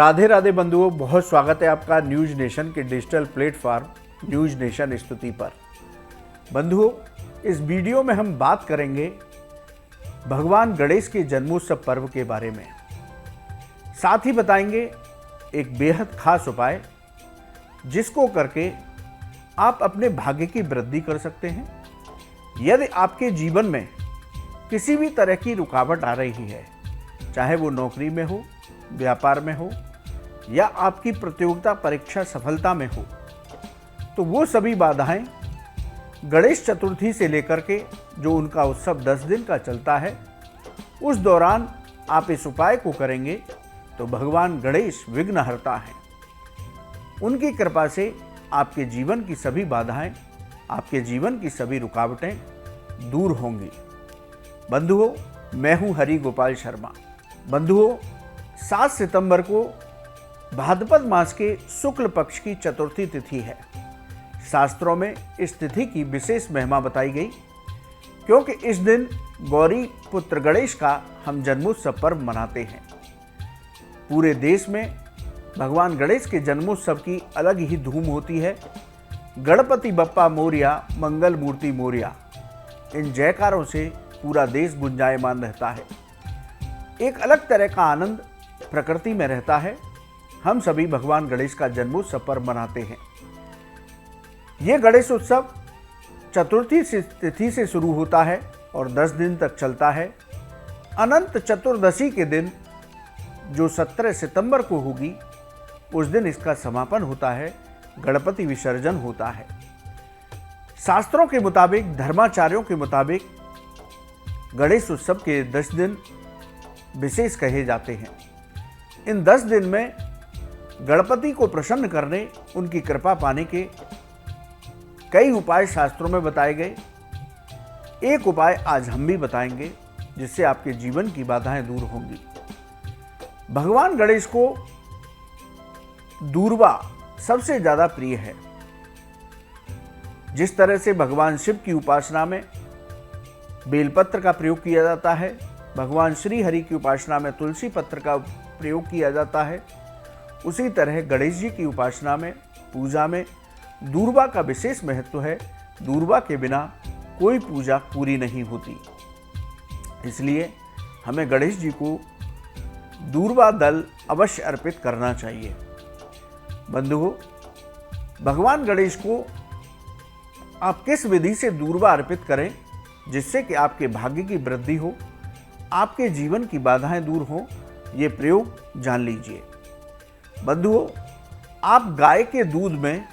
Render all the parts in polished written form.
राधे राधे बंधुओं, बहुत स्वागत है आपका न्यूज नेशन के डिजिटल प्लेटफॉर्म न्यूज नेशन स्तुति पर। बंधुओं, इस वीडियो में हम बात करेंगे भगवान गणेश के जन्मोत्सव पर्व के बारे में। साथ ही बताएंगे एक बेहद खास उपाय जिसको करके आप अपने भाग्य की वृद्धि कर सकते हैं। यदि आपके जीवन में किसी भी तरह की रुकावट आ रही है, चाहे वो नौकरी में हो, व्यापार में हो या आपकी प्रतियोगिता परीक्षा सफलता में हो, तो वो सभी बाधाएं गणेश चतुर्थी से लेकर के जो उनका उत्सव 10 दिन का चलता है, उस दौरान आप इस उपाय को करेंगे तो भगवान गणेश विघ्नहर्ता हैं। उनकी कृपा से आपके जीवन की सभी बाधाएं, आपके जीवन की सभी रुकावटें दूर होंगी। बंधुओं, मैं हूं हरि गोपाल शर्मा। बंधुओं, 7 सितंबर को भाद्रपद मास के शुक्ल पक्ष की चतुर्थी तिथि है। शास्त्रों में इस तिथि की विशेष महिमा बताई गई, क्योंकि इस दिन गौरी पुत्र गणेश का हम जन्मोत्सव पर्व मनाते हैं। पूरे देश में भगवान गणेश के जन्मोत्सव की अलग ही धूम होती है। गणपति बप्पा मोरया, मंगल मूर्ति मोरया, इन जयकारों से पूरा देश गुंजायमान रहता है। एक अलग तरह का आनंद प्रकृति में रहता है। हम सभी भगवान गणेश का जन्मोत्सव पर्व मनाते हैं। ये गणेश उत्सव चतुर्थी तिथि से शुरू होता है और 10 दिन तक चलता है। अनंत चतुर्दशी के दिन, जो 17 सितंबर को होगी, उस दिन इसका समापन होता है, गणपति विसर्जन होता है। शास्त्रों के मुताबिक, धर्माचार्यों के मुताबिक गणेश उत्सव के 10 दिन विशेष कहे जाते हैं। इन 10 दिन में गणपति को प्रसन्न करने, उनकी कृपा पाने के कई उपाय शास्त्रों में बताए गए। एक उपाय आज हम भी बताएंगे जिससे आपके जीवन की बाधाएं दूर होंगी। भगवान गणेश को दूर्वा सबसे ज्यादा प्रिय है। जिस तरह से भगवान शिव की उपासना में बेलपत्र का प्रयोग किया जाता है, भगवान श्री हरि की उपासना में तुलसी पत्र का प्रयोग किया जाता है, उसी तरह गणेश जी की उपासना में, पूजा में दूर्वा का विशेष महत्व है। दूर्वा के बिना कोई पूजा पूरी नहीं होती। इसलिए हमें गणेश जी को दूर्वा दल अवश्य अर्पित करना चाहिए। बंधुओं, भगवान गणेश को आप किस विधि से दूर्वा अर्पित करें जिससे कि आपके भाग्य की वृद्धि हो, आपके जीवन की बाधाएं दूर हो, ये प्रयोग जान लीजिए। बंधुओं, आप गाय के दूध में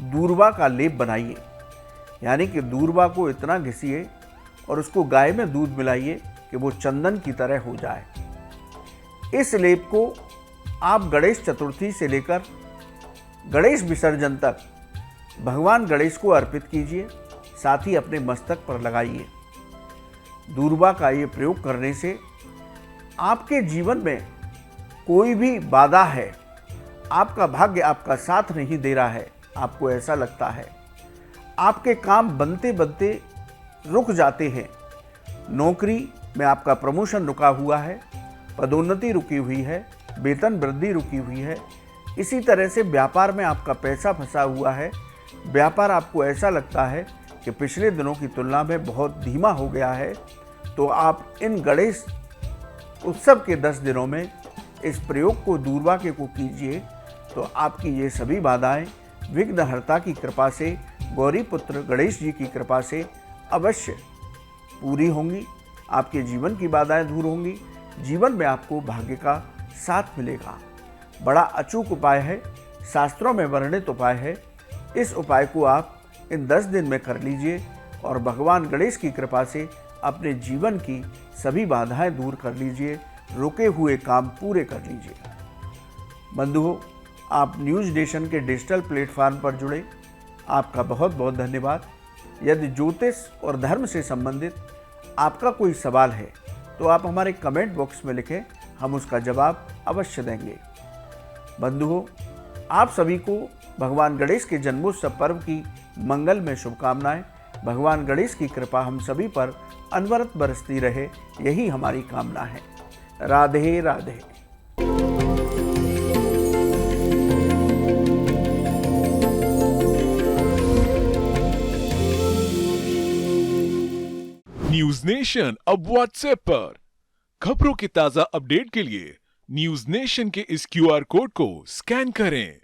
दूर्वा का लेप बनाइए, यानी कि दूर्वा को इतना घिसिए और उसको गाय में दूध मिलाइए कि वो चंदन की तरह हो जाए। इस लेप को आप गणेश चतुर्थी से लेकर गणेश विसर्जन तक भगवान गणेश को अर्पित कीजिए, साथ ही अपने मस्तक पर लगाइए। दूर्वा का ये प्रयोग करने से आपके जीवन में कोई भी बाधा है, आपका भाग्य आपका साथ नहीं दे रहा है, आपको ऐसा लगता है, आपके काम बनते बनते रुक जाते हैं, नौकरी में आपका प्रमोशन रुका हुआ है, पदोन्नति रुकी हुई है, वेतन वृद्धि रुकी हुई है, इसी तरह से व्यापार में आपका पैसा फंसा हुआ है, व्यापार आपको ऐसा लगता है कि पिछले दिनों की तुलना में बहुत धीमा हो गया है, तो आप इन गणेश उत्सव के 10 दिनों में इस प्रयोग को दूर्वा के को कीजिए, तो आपकी ये सभी बाधाएं विघ्नहर्ता की कृपा से, गौरी पुत्र गणेश जी की कृपा से अवश्य पूरी होंगी। आपके जीवन की बाधाएं दूर होंगी, जीवन में आपको भाग्य का साथ मिलेगा। बड़ा अचूक उपाय है, शास्त्रों में वर्णित उपाय है। इस उपाय को आप इन 10 दिन में कर लीजिए और भगवान गणेश की कृपा से अपने जीवन की सभी बाधाएं दूर कर लीजिए, रुके हुए काम पूरे कर लीजिए। बंधुओं, आप न्यूज नेशन के डिजिटल प्लेटफॉर्म पर जुड़े, आपका बहुत बहुत धन्यवाद। यदि ज्योतिष और धर्म से संबंधित आपका कोई सवाल है तो आप हमारे कमेंट बॉक्स में लिखें, हम उसका जवाब अवश्य देंगे। बंधुओं, आप सभी को भगवान गणेश के जन्मोत्सव पर्व की मंगलमय शुभकामनाएं। भगवान गणेश की कृपा हम सभी पर अनवरत बरसती रहे, यही हमारी कामना है। राधे राधे। न्यूज नेशन अब व्हाट्सएप पर। खबरों के ताजा अपडेट के लिए न्यूज नेशन के इस क्यूआर कोड को स्कैन करें।